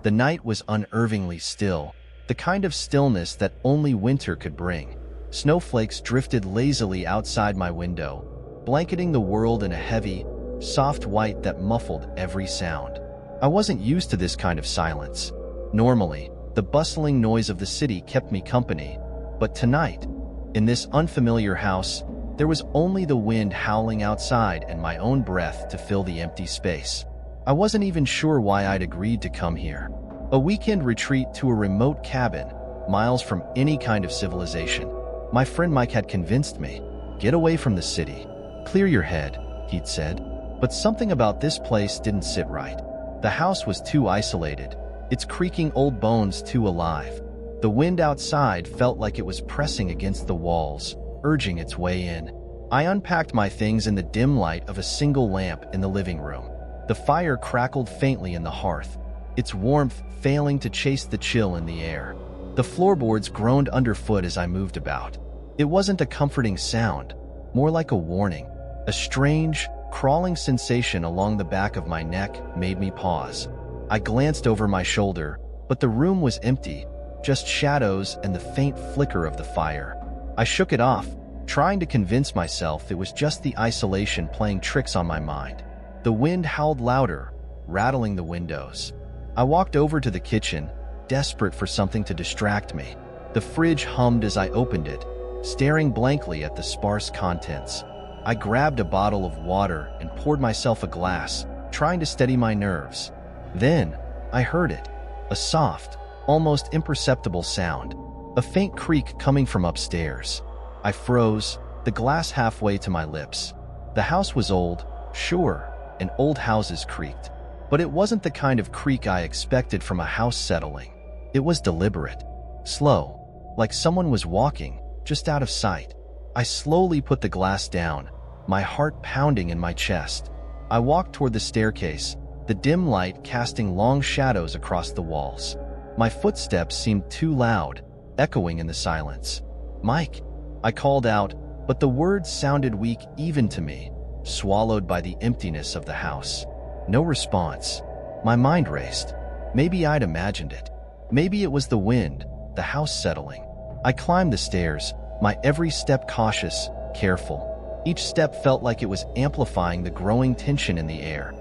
The night was unnervingly still, the kind of stillness that only winter could bring. Snowflakes drifted lazily outside my window, blanketing the world in a heavy, soft white that muffled every sound. I wasn't used to this kind of silence. Normally, the bustling noise of the city kept me company, but tonight, in this unfamiliar house, there was only the wind howling outside and my own breath to fill the empty space. I wasn't even sure why I'd agreed to come here. A weekend retreat to a remote cabin, miles from any kind of civilization. My friend Mike had convinced me. Get away from the city. Clear your head, he'd said. But something about this place didn't sit right. The house was too isolated, its creaking old bones too alive. The wind outside felt like it was pressing against the walls, urging its way in. I unpacked my things in the dim light of a single lamp in the living room. The fire crackled faintly in the hearth, its warmth failing to chase the chill in the air. The floorboards groaned underfoot as I moved about. It wasn't a comforting sound, more like a warning. A strange, crawling sensation along the back of my neck made me pause. I glanced over my shoulder, but the room was empty, just shadows and the faint flicker of the fire. I shook it off, trying to convince myself it was just the isolation playing tricks on my mind. The wind howled louder, rattling the windows. I walked over to the kitchen, desperate for something to distract me. The fridge hummed as I opened it, staring blankly at the sparse contents. I grabbed a bottle of water and poured myself a glass, trying to steady my nerves. Then, I heard it. A soft, almost imperceptible sound. A faint creak coming from upstairs. I froze, the glass halfway to my lips. The house was old, sure, and old houses creaked. But it wasn't the kind of creak I expected from a house settling. It was deliberate, slow, like someone was walking, just out of sight. I slowly put the glass down, my heart pounding in my chest. I walked toward the staircase, the dim light casting long shadows across the walls. My footsteps seemed too loud, echoing in the silence. "Mike," I called out, but the words sounded weak even to me, swallowed by the emptiness of the house. No response. My mind raced. Maybe I'd imagined it. Maybe it was the wind, the house settling. I climbed the stairs, my every step cautious, careful. Each step felt like it was amplifying the growing tension in the air,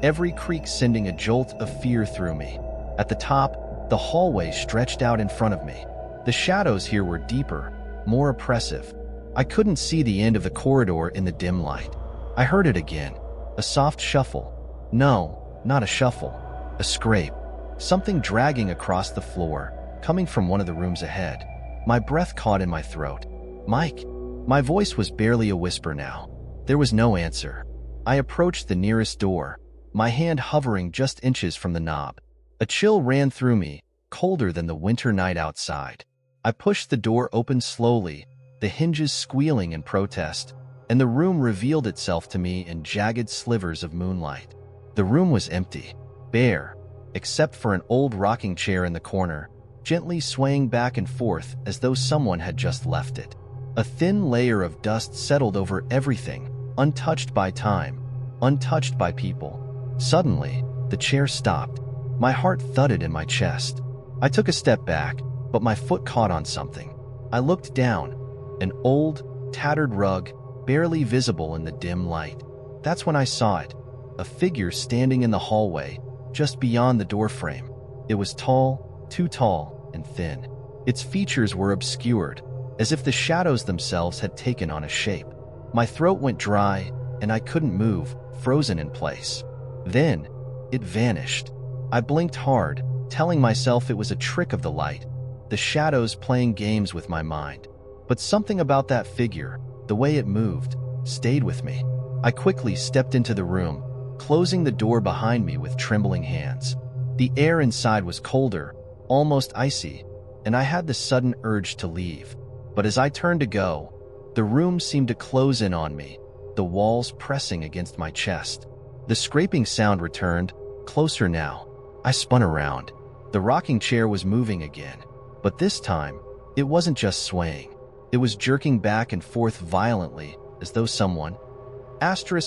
every creak sending a jolt of fear through me. At the top, the hallway stretched out in front of me. The shadows here were deeper, more oppressive. I couldn't see the end of the corridor in the dim light. I heard it again, a soft shuffle. No, not a shuffle, a scrape. Something dragging across the floor, coming from one of the rooms ahead. My breath caught in my throat. "Mike." My voice was barely a whisper now. There was no answer. I approached the nearest door, my hand hovering just inches from the knob. A chill ran through me, colder than the winter night outside. I pushed the door open slowly, the hinges squealing in protest, and the room revealed itself to me in jagged slivers of moonlight. The room was empty, bare, except for an old rocking chair in the corner, gently swaying back and forth as though someone had just left it. A thin layer of dust settled over everything, untouched by time, untouched by people. Suddenly, the chair stopped. My heart thudded in my chest. I took a step back, but my foot caught on something. I looked down, an old, tattered rug, barely visible in the dim light. That's when I saw it, a figure standing in the hallway, just beyond the doorframe. It was tall, too tall, and thin. Its features were obscured, as if the shadows themselves had taken on a shape. My throat went dry, and I couldn't move, frozen in place. Then, it vanished. I blinked hard, telling myself it was a trick of the light, the shadows playing games with my mind. But something about that figure, the way it moved, stayed with me. I quickly stepped into the room, closing the door behind me with trembling hands. The air inside was colder, almost icy, and I had the sudden urge to leave. But as I turned to go, the room seemed to close in on me, the walls pressing against my chest. The scraping sound returned, closer now. I spun around. The rocking chair was moving again, but this time, it wasn't just swaying. It was jerking back and forth violently, as though someone,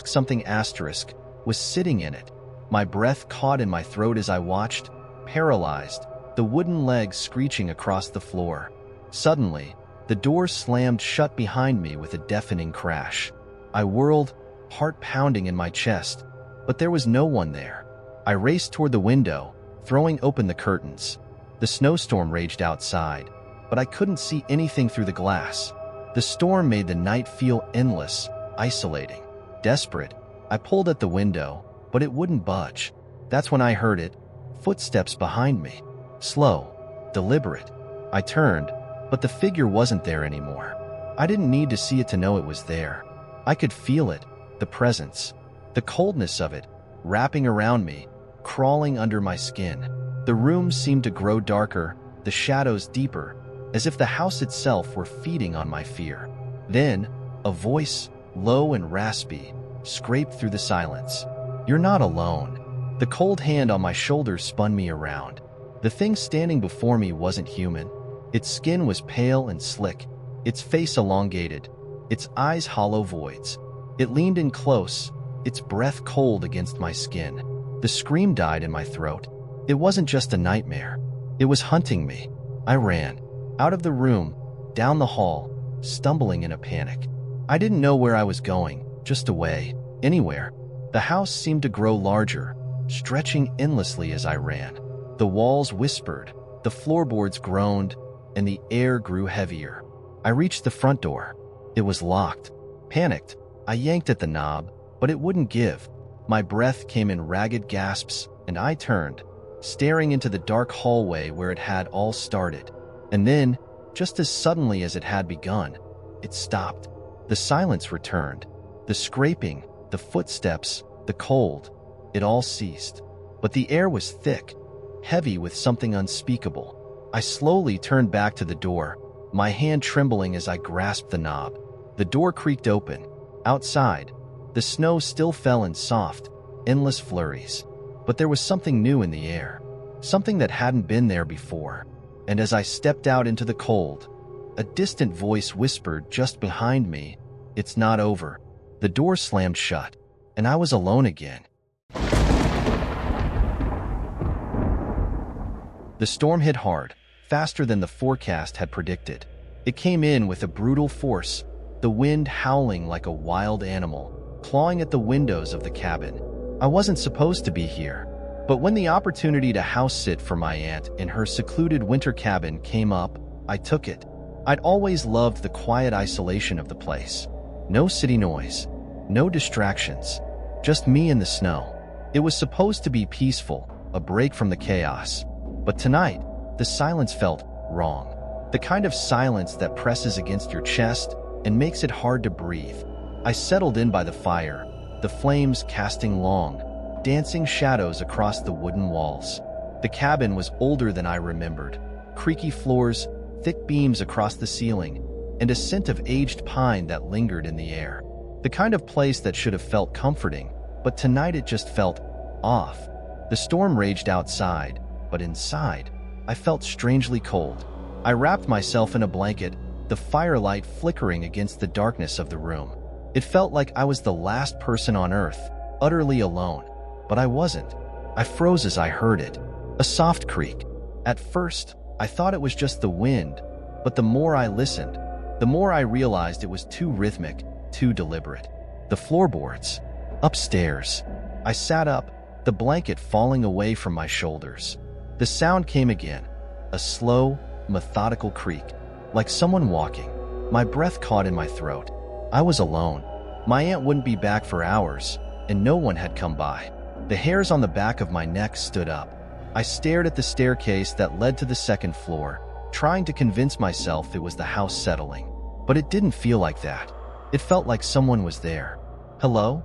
something was sitting in it. My breath caught in my throat as I watched, paralyzed, the wooden legs screeching across the floor. Suddenly, the door slammed shut behind me with a deafening crash. I whirled, heart pounding in my chest, but there was no one there. I raced toward the window, throwing open the curtains. The snowstorm raged outside, but I couldn't see anything through the glass. The storm made the night feel endless, isolating. Desperate, I pulled at the window, but it wouldn't budge. That's when I heard it, footsteps behind me. Slow, deliberate. I turned, but the figure wasn't there anymore. I didn't need to see it to know it was there. I could feel it, the presence, the coldness of it, wrapping around me, crawling under my skin. The room seemed to grow darker, the shadows deeper, as if the house itself were feeding on my fear. Then, a voice, low and raspy, scraped through the silence. "You're not alone." The cold hand on my shoulder spun me around. The thing standing before me wasn't human. Its skin was pale and slick, its face elongated, its eyes hollow voids. It leaned in close, its breath cold against my skin. The scream died in my throat. It wasn't just a nightmare. It was hunting me. I ran, out of the room, down the hall, stumbling in a panic. I didn't know where I was going, just away, anywhere. The house seemed to grow larger, stretching endlessly as I ran. The walls whispered, the floorboards groaned, and the air grew heavier. I reached the front door. It was locked. Panicked, I yanked at the knob, but it wouldn't give. My breath came in ragged gasps, and I turned, staring into the dark hallway where it had all started. And then, just as suddenly as it had begun, it stopped. The silence returned. The scraping, the footsteps, the cold, it all ceased. But the air was thick, heavy with something unspeakable. I slowly turned back to the door, my hand trembling as I grasped the knob. The door creaked open. Outside, the snow still fell in soft, endless flurries. But there was something new in the air, something that hadn't been there before. And as I stepped out into the cold, a distant voice whispered just behind me, "It's not over." The door slammed shut, and I was alone again. The storm hit hard, faster than the forecast had predicted. It came in with a brutal force, the wind howling like a wild animal, clawing at the windows of the cabin. I wasn't supposed to be here, but when the opportunity to house sit for my aunt in her secluded winter cabin came up, I took it. I'd always loved the quiet isolation of the place. No city noise, no distractions, just me and the snow. It was supposed to be peaceful, a break from the chaos. But tonight, the silence felt wrong. The kind of silence that presses against your chest and makes it hard to breathe. I settled in by the fire, the flames casting long, dancing shadows across the wooden walls. The cabin was older than I remembered. Creaky floors, thick beams across the ceiling, and a scent of aged pine that lingered in the air. The kind of place that should have felt comforting, but tonight it just felt off. The storm raged outside, but inside, I felt strangely cold. I wrapped myself in a blanket, the firelight flickering against the darkness of the room. It felt like I was the last person on earth, utterly alone. But I wasn't. I froze as I heard it. A soft creak. At first, I thought it was just the wind, but the more I listened, the more I realized it was too rhythmic, too deliberate. The floorboards. Upstairs. I sat up, the blanket falling away from my shoulders. The sound came again, a slow, methodical creak, like someone walking. My breath caught in my throat. I was alone. My aunt wouldn't be back for hours, and no one had come by. The hairs on the back of my neck stood up. I stared at the staircase that led to the second floor, trying to convince myself it was the house settling. But it didn't feel like that. It felt like someone was there. "Hello?"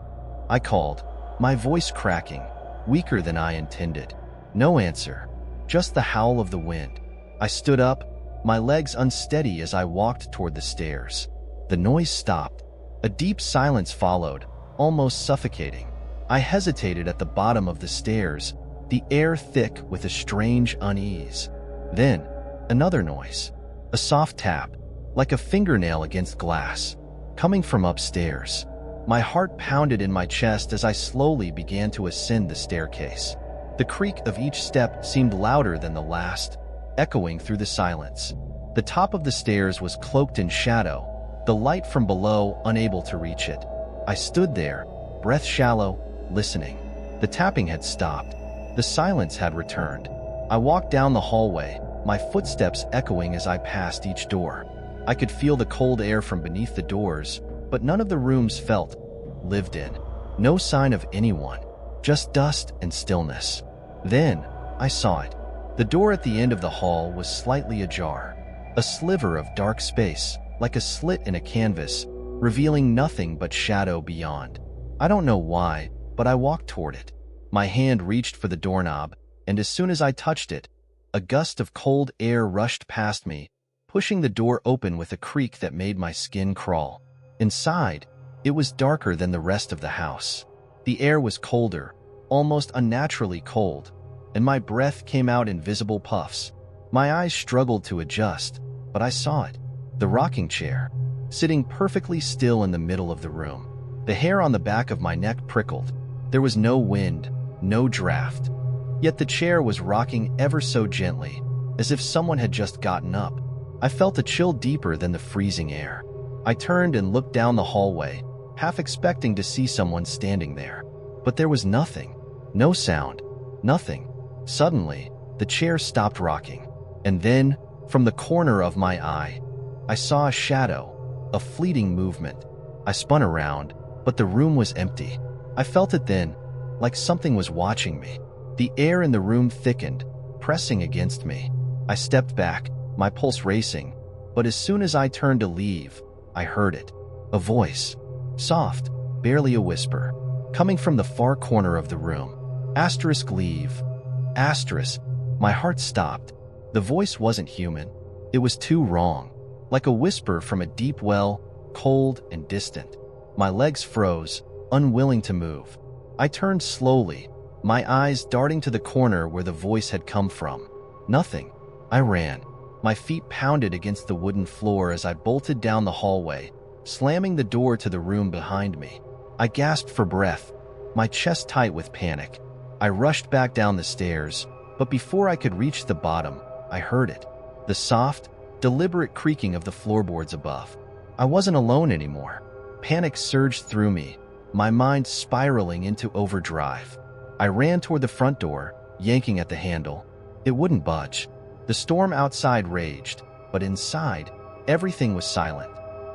I called, my voice cracking, weaker than I intended. No answer, just the howl of the wind. I stood up, my legs unsteady as I walked toward the stairs. The noise stopped. A deep silence followed, almost suffocating. I hesitated at the bottom of the stairs, the air thick with a strange unease. Then, another noise. A soft tap, like a fingernail against glass, coming from upstairs. My heart pounded in my chest as I slowly began to ascend the staircase. The creak of each step seemed louder than the last, echoing through the silence. The top of the stairs was cloaked in shadow, the light from below unable to reach it. I stood there, breath shallow, listening. The tapping had stopped. The silence had returned. I walked down the hallway, my footsteps echoing as I passed each door. I could feel the cold air from beneath the doors, but none of the rooms felt lived in. No sign of anyone, just dust and stillness. Then, I saw it. The door at the end of the hall was slightly ajar. A sliver of dark space, like a slit in a canvas, revealing nothing but shadow beyond. I don't know why, but I walked toward it. My hand reached for the doorknob, and as soon as I touched it, a gust of cold air rushed past me, pushing the door open with a creak that made my skin crawl. Inside, it was darker than the rest of the house. The air was colder, almost unnaturally cold, and my breath came out in visible puffs. My eyes struggled to adjust, but I saw it. The rocking chair, sitting perfectly still in the middle of the room. The hair on the back of my neck prickled. There was no wind, no draft. Yet the chair was rocking ever so gently, as if someone had just gotten up. I felt a chill deeper than the freezing air. I turned and looked down the hallway, half expecting to see someone standing there. But there was nothing. No sound. Nothing. Suddenly, the chair stopped rocking. And then, from the corner of my eye, I saw a shadow, a fleeting movement. I spun around, but the room was empty. I felt it then, like something was watching me. The air in the room thickened, pressing against me. I stepped back, my pulse racing, but as soon as I turned to leave, I heard it. A voice, soft, barely a whisper, coming from the far corner of the room. Asterisk leave. Asterisk. My heart stopped. The voice wasn't human. It was too wrong. Like a whisper from a deep well, cold and distant. My legs froze, unwilling to move. I turned slowly, my eyes darting to the corner where the voice had come from. Nothing. I ran. My feet pounded against the wooden floor as I bolted down the hallway, slamming the door to the room behind me. I gasped for breath, my chest tight with panic. I rushed back down the stairs, but before I could reach the bottom, I heard it. The soft, deliberate creaking of the floorboards above. I wasn't alone anymore. Panic surged through me, my mind spiraling into overdrive. I ran toward the front door, yanking at the handle. It wouldn't budge. The storm outside raged, but inside, everything was silent.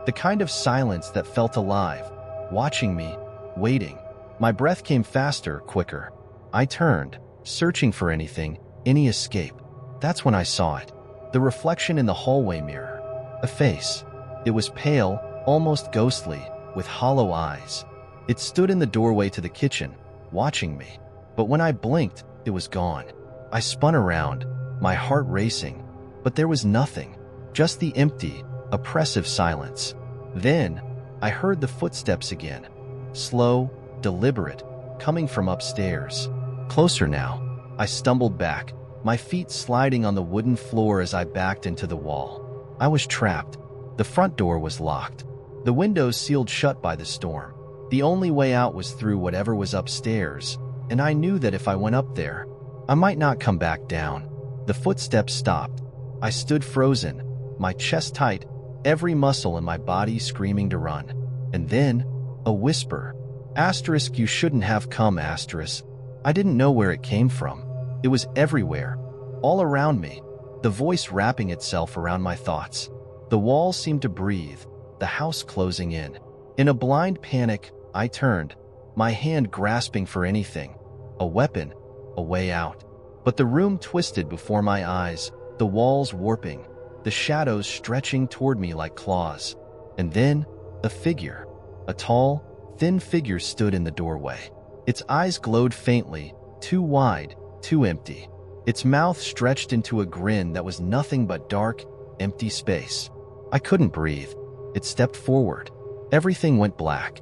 The kind of silence that felt alive, watching me, waiting. My breath came faster, quicker. I turned, searching for anything, any escape. That's when I saw it. The reflection in the hallway mirror. A face. It was pale, almost ghostly, with hollow eyes. It stood in the doorway to the kitchen, watching me. But when I blinked, it was gone. I spun around, my heart racing, but there was nothing, just the empty, oppressive silence. Then, I heard the footsteps again, slow, deliberate, coming from upstairs. Closer now. I stumbled back, my feet sliding on the wooden floor as I backed into the wall. I was trapped. The front door was locked. The windows sealed shut by the storm. The only way out was through whatever was upstairs, and I knew that if I went up there, I might not come back down. The footsteps stopped. I stood frozen, my chest tight, every muscle in my body screaming to run. And then, a whisper. Asterisk, you shouldn't have come, asterisk. I didn't know where it came from. It was everywhere, all around me, the voice wrapping itself around my thoughts. The walls seemed to breathe, the house closing in. In a blind panic, I turned, my hand grasping for anything, a weapon, a way out. But the room twisted before my eyes, the walls warping, the shadows stretching toward me like claws. And then, a figure, a tall, thin figure stood in the doorway. Its eyes glowed faintly, too wide, too empty. Its mouth stretched into a grin that was nothing but dark, empty space. I couldn't breathe. It stepped forward. Everything went black.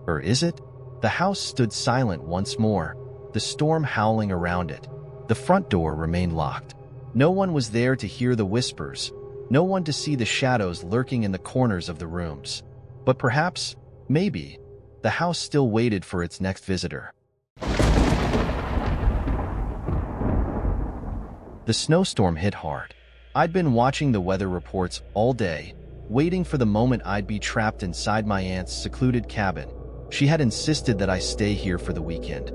Or is it? The house stood silent once more, the storm howling around it. The front door remained locked. No one was there to hear the whispers, no one to see the shadows lurking in the corners of the rooms. But perhaps, maybe, the house still waited for its next visitor. The snowstorm hit hard. I'd been watching the weather reports all day, waiting for the moment I'd be trapped inside my aunt's secluded cabin. She had insisted that I stay here for the weekend.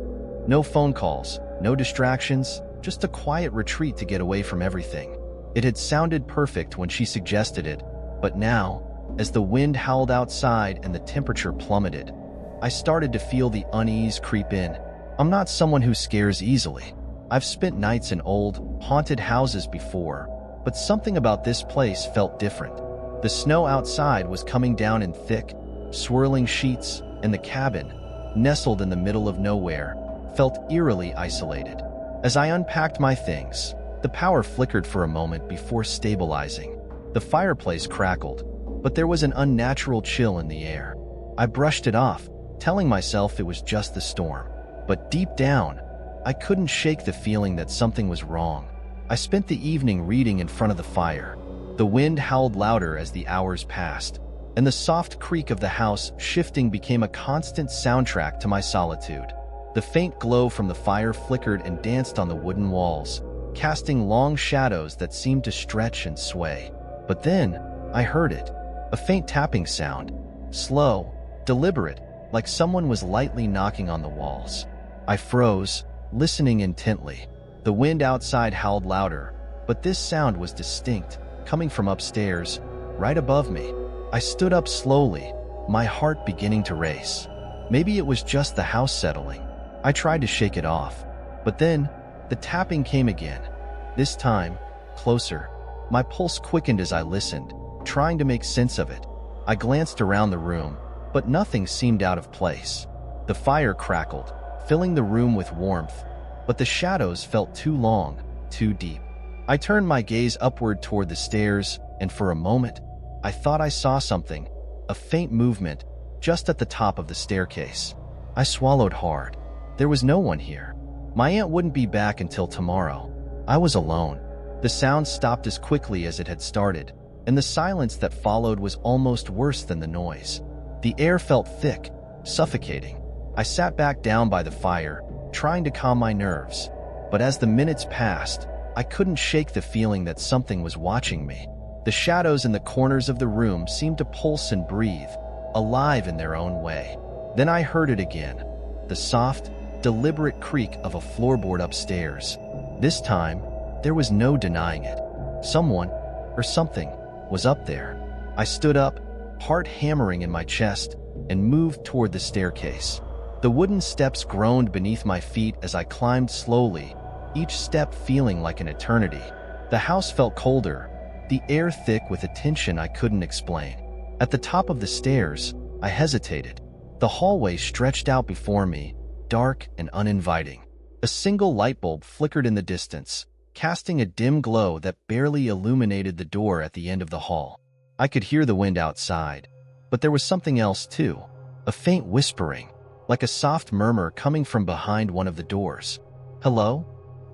No phone calls, no distractions, just a quiet retreat to get away from everything. It had sounded perfect when she suggested it, but now, as the wind howled outside and the temperature plummeted, I started to feel the unease creep in. I'm not someone who scares easily. I've spent nights in old, haunted houses before, but something about this place felt different. The snow outside was coming down in thick, swirling sheets, and the cabin, nestled in the middle of nowhere, felt eerily isolated. As I unpacked my things, the power flickered for a moment before stabilizing. The fireplace crackled, but there was an unnatural chill in the air. I brushed it off, telling myself it was just the storm. But deep down, I couldn't shake the feeling that something was wrong. I spent the evening reading in front of the fire. The wind howled louder as the hours passed, and the soft creak of the house shifting became a constant soundtrack to my solitude. The faint glow from the fire flickered and danced on the wooden walls, casting long shadows that seemed to stretch and sway. But then, I heard it. A faint tapping sound. Slow, deliberate, like someone was lightly knocking on the walls. I froze, listening intently. The wind outside howled louder, but this sound was distinct, coming from upstairs, right above me. I stood up slowly, my heart beginning to race. Maybe it was just the house settling. I tried to shake it off, but then the tapping came again. This time, closer. My pulse quickened as I listened, trying to make sense of it. I glanced around the room, but nothing seemed out of place. The fire crackled, filling the room with warmth, but the shadows felt too long, too deep. I turned my gaze upward toward the stairs, and for a moment, I thought I saw something, a faint movement, just at the top of the staircase. I swallowed hard. There was no one here. My aunt wouldn't be back until tomorrow. I was alone. The sound stopped as quickly as it had started, and the silence that followed was almost worse than the noise. The air felt thick, suffocating. I sat back down by the fire, trying to calm my nerves. But as the minutes passed, I couldn't shake the feeling that something was watching me. The shadows in the corners of the room seemed to pulse and breathe, alive in their own way. Then I heard it again, the soft, deliberate creak of a floorboard upstairs. This time, there was no denying it. Someone, or something, was up there. I stood up, heart hammering in my chest, and moved toward the staircase. The wooden steps groaned beneath my feet as I climbed slowly, each step feeling like an eternity. The house felt colder, the air thick with a tension I couldn't explain. At the top of the stairs, I hesitated. The hallway stretched out before me, dark and uninviting. A single light bulb flickered in the distance, casting a dim glow that barely illuminated the door at the end of the hall. I could hear the wind outside, but there was something else too, a faint whispering, like a soft murmur coming from behind one of the doors. "Hello?"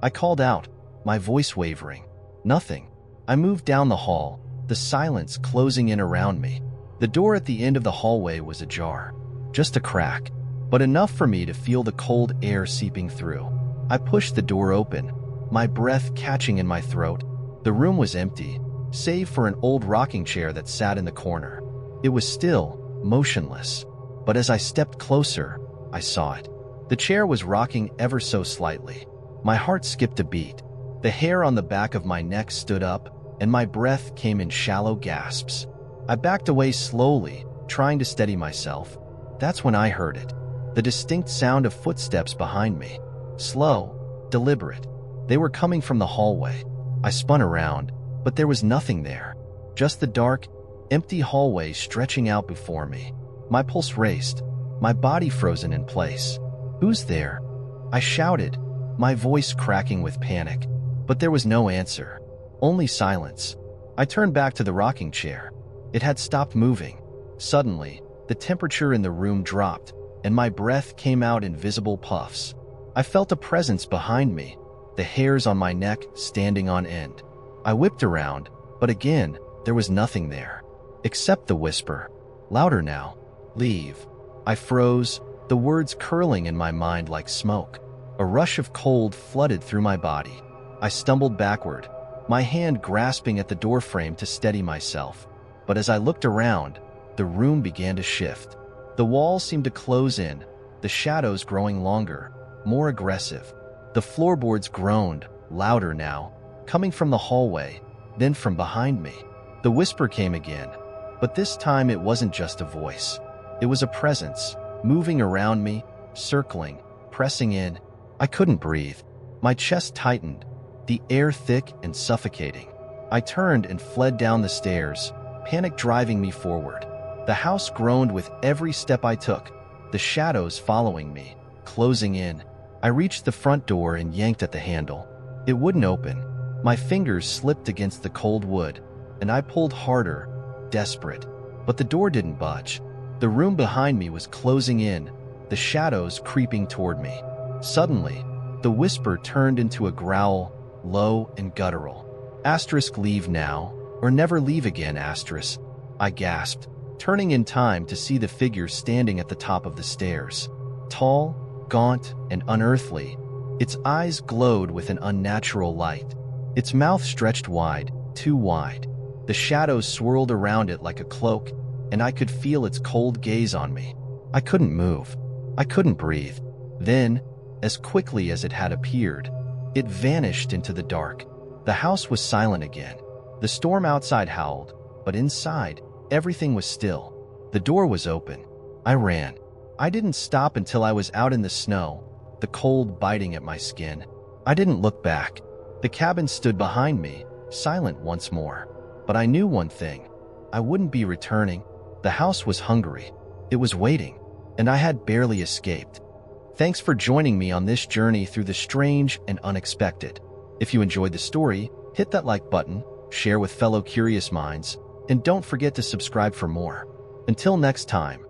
I called out, my voice wavering. Nothing. I moved down the hall, the silence closing in around me. The door at the end of the hallway was ajar. Just a crack, but enough for me to feel the cold air seeping through. I pushed the door open, my breath catching in my throat. The room was empty, save for an old rocking chair that sat in the corner. It was still, motionless, but as I stepped closer, I saw it. The chair was rocking ever so slightly. My heart skipped a beat. The hair on the back of my neck stood up, and my breath came in shallow gasps. I backed away slowly, trying to steady myself. That's when I heard it. The distinct sound of footsteps behind me. Slow, deliberate. They were coming from the hallway. I spun around, but there was nothing there. Just the dark, empty hallway stretching out before me. My pulse raced, my body frozen in place. "Who's there?" I shouted, my voice cracking with panic. But there was no answer, only silence. I turned back to the rocking chair. It had stopped moving. Suddenly, the temperature in the room dropped, and my breath came out in visible puffs. I felt a presence behind me, the hairs on my neck standing on end. I whipped around, but again, there was nothing there, except the whisper. Louder now. "Leave." I froze, the words curling in my mind like smoke. A rush of cold flooded through my body. I stumbled backward, my hand grasping at the doorframe to steady myself. But as I looked around, the room began to shift. The walls seemed to close in, the shadows growing longer, more aggressive. The floorboards groaned, louder now, coming from the hallway, then from behind me. The whisper came again, but this time it wasn't just a voice. It was a presence, moving around me, circling, pressing in. I couldn't breathe. My chest tightened, the air thick and suffocating. I turned and fled down the stairs, panic driving me forward. The house groaned with every step I took, the shadows following me, closing in. I reached the front door and yanked at the handle. It wouldn't open. My fingers slipped against the cold wood, and I pulled harder, desperate. But the door didn't budge. The room behind me was closing in, the shadows creeping toward me. Suddenly, the whisper turned into a growl, low and guttural. Leave now, or never leave again, I gasped, turning in time to see the figure standing at the top of the stairs. Tall, gaunt, and unearthly, its eyes glowed with an unnatural light. Its mouth stretched wide, too wide. The shadows swirled around it like a cloak, and I could feel its cold gaze on me. I couldn't move. I couldn't breathe. Then, as quickly as it had appeared, it vanished into the dark. The house was silent again. The storm outside howled, but inside, everything was still. The door was open. I ran. I didn't stop until I was out in the snow, the cold biting at my skin. I didn't look back. The cabin stood behind me, silent once more. But I knew one thing. I wouldn't be returning. The house was hungry. It was waiting, and I had barely escaped. Thanks for joining me on this journey through the strange and unexpected. If you enjoyed the story, hit that like button, share with fellow curious minds, and don't forget to subscribe for more. Until next time,